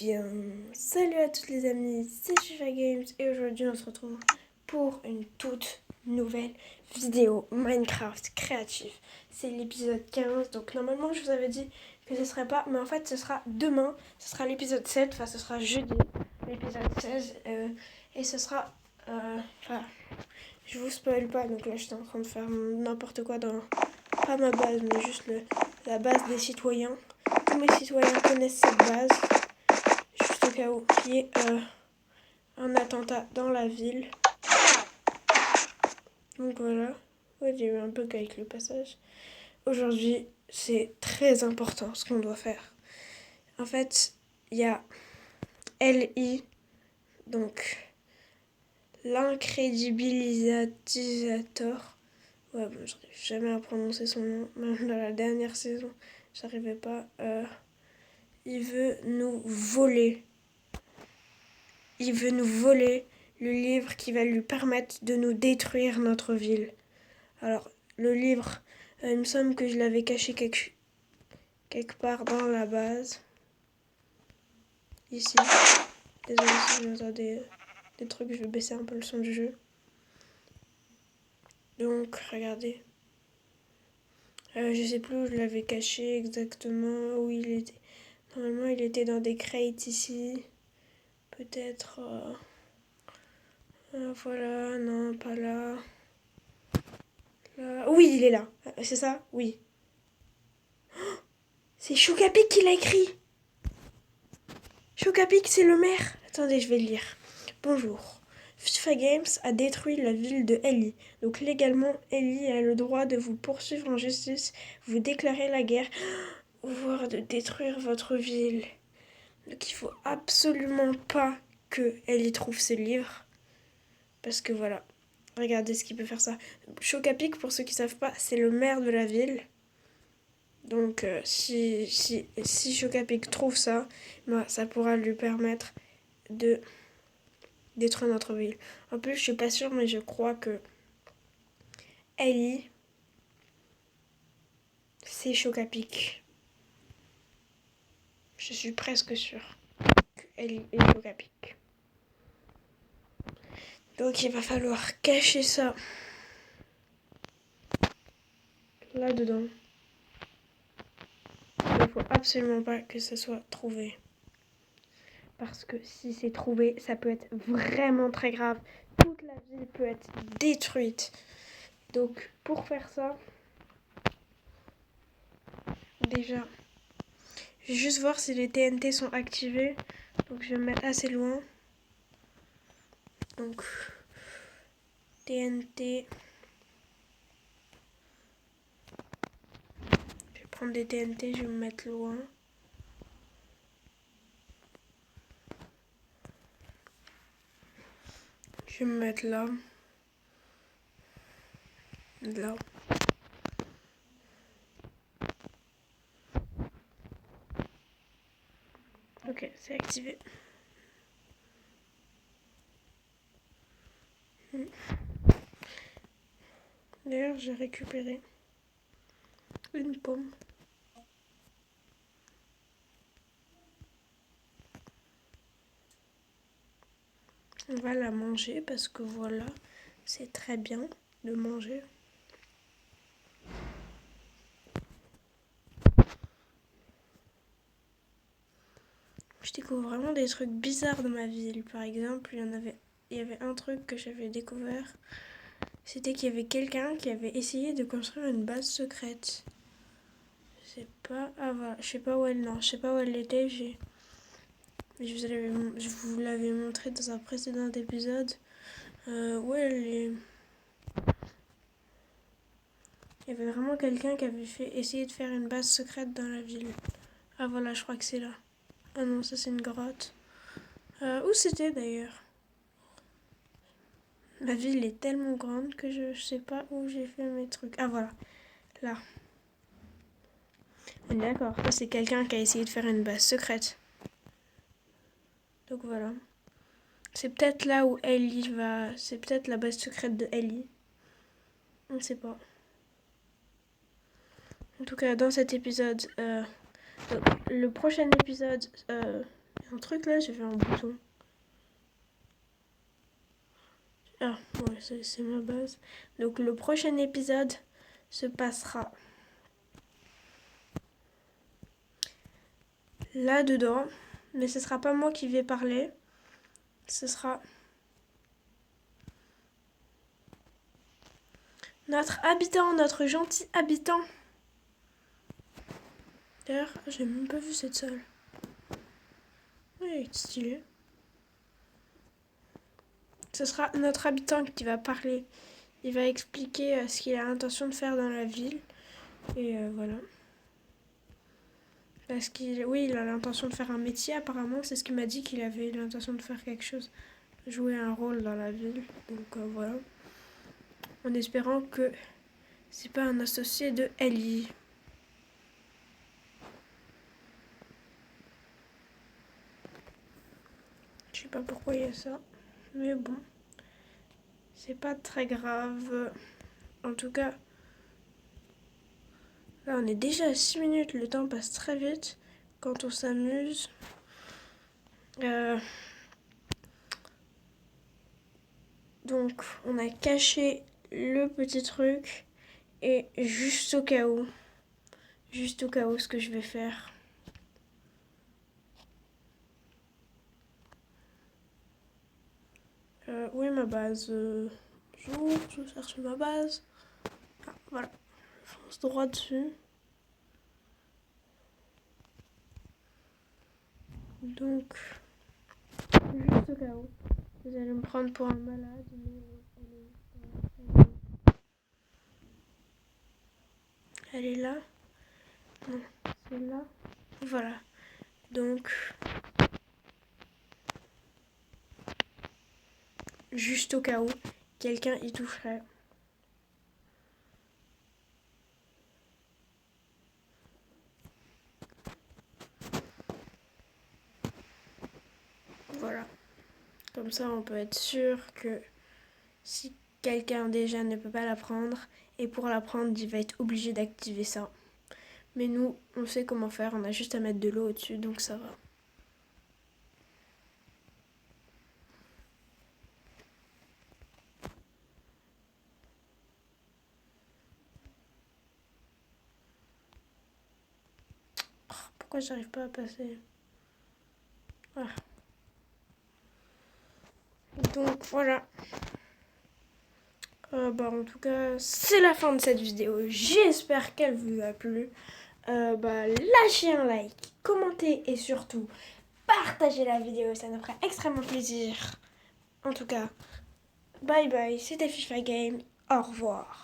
Bien, salut à tous les amis, c'est Chifa Games et aujourd'hui on se retrouve pour une toute nouvelle vidéo Minecraft créatif. C'est l'épisode 15, donc normalement je vous avais dit que ce serait pas, mais en fait ce sera demain, ce sera l'épisode 7, enfin ce sera jeudi, l'épisode 16, et ce sera, je vous spoil pas, donc là j'étais en train de faire n'importe quoi dans, pas ma base, mais juste la base des citoyens. Tous mes citoyens connaissent cette base. Juste au cas où il y ait un attentat dans la ville. Donc voilà. Ouais, j'ai eu un bug avec le passage. Aujourd'hui, c'est très important ce qu'on doit faire. En fait, il y a LI, donc l'incrédibilisateur. Ouais, bon, j'arrive jamais à prononcer son nom. Même dans la dernière saison, j'arrivais pas. Il veut nous voler. Il veut nous voler le livre qui va lui permettre de nous détruire notre ville. Alors, le livre, il me semble que je l'avais caché quelque part dans la base. Ici. Désolé si vous entendez des trucs, je vais baisser un peu le son du jeu. Donc, regardez. Je sais plus où je l'avais caché exactement, où il était. Normalement, il était dans des crates ici. Peut-être... voilà, non, pas là. Là. Oui, il est là. C'est ça? Oui. C'est Chocapic qui l'a écrit. Chocapic, c'est le maire. Attendez, je vais le lire. Bonjour. FIFA Games a détruit la ville de Ellie. Donc légalement, Ellie a le droit de vous poursuivre en justice, vous déclarer la guerre, voire de détruire votre ville. Donc il faut absolument pas que Ellie trouve ce livre. Parce que voilà, regardez ce qu'il peut faire ça. Chocapic, pour ceux qui savent pas, c'est le maire de la ville. Donc si Chocapic trouve ça, bah, ça pourra lui permettre de détruire notre ville. En plus, je suis pas sûre, mais je crois que Ellie, c'est Chocapic. Je suis presque sûre que Ellie est Chocapic. Donc il va falloir cacher ça là-dedans. Il ne faut absolument pas que ça soit trouvé. Parce que si c'est trouvé, ça peut être vraiment très grave. Toute la ville peut être détruite. Donc pour faire ça, déjà, je vais juste voir si les TNT sont activés. Donc je vais me mettre assez loin. Donc TNT. Je vais prendre des TNT, je vais me mettre loin. Je vais me mettre là. Là. Ok, c'est activé. D'ailleurs, j'ai récupéré une pomme. On va la manger parce que voilà, c'est très bien de manger. Je découvre vraiment des trucs bizarres dans ma ville. Par exemple, il y avait un truc que j'avais découvert. C'était qu'il y avait quelqu'un qui avait essayé de construire une base secrète. Je sais pas, voilà, je sais pas où elle était. Je vous l'avais montré dans un précédent épisode. Où elle est. Il y avait vraiment quelqu'un qui avait essayé de faire une base secrète dans la ville. Ah voilà, je crois que c'est là. Ah non, ça c'est une grotte. Où c'était d'ailleurs? La ville est tellement grande que je sais pas où j'ai fait mes trucs. Ah voilà, là. On est d'accord, ça c'est quelqu'un qui a essayé de faire une base secrète. Donc voilà. C'est peut-être là où Ellie va... C'est peut-être la base secrète de Ellie. On ne sait pas. En tout cas, dans cet épisode... le prochain épisode... un truc là, j'ai fait un bouton. Ah, ouais, c'est ma base. Donc le prochain épisode se passera là-dedans. Mais ce sera pas moi qui vais parler. Ce sera notre habitant, notre gentil habitant. D'ailleurs, j'ai même pas vu cette salle. Oui, elle est stylée. Ce sera notre habitant qui va parler. Il va expliquer ce qu'il a l'intention de faire dans la ville. Et voilà. Parce qu'il il a l'intention de faire un métier apparemment. C'est ce qu'il m'a dit, qu'il avait l'intention de faire quelque chose. Jouer un rôle dans la ville. Donc voilà. En espérant que c'est pas un associé de Ellie. Je sais pas pourquoi il y a ça. Mais bon. C'est pas très grave. En tout cas, là on est déjà à 6 minutes. Le temps passe très vite quand on s'amuse. Donc on a caché le petit truc. Et juste au cas où, ce que je vais faire. Où est ma base je cherche ma base. Ah, voilà. Je fonce droit dessus. Donc, juste au cas où, vous allez me prendre pour un malade. Mais elle est là. Non, c'est là. Voilà. Donc, juste au cas où, quelqu'un y toucherait. Voilà. Comme ça, on peut être sûr que si quelqu'un déjà ne peut pas la prendre, et pour la prendre, il va être obligé d'activer ça. Mais nous, on sait comment faire, on a juste à mettre de l'eau au-dessus, donc ça va. Oh, pourquoi j'arrive pas à passer? Ah. Donc voilà. En tout cas, c'est la fin de cette vidéo. J'espère qu'elle vous a plu. Lâchez un like, commentez et surtout partagez la vidéo, ça nous ferait extrêmement plaisir. En tout cas, bye bye, c'était FIFA Game, au revoir.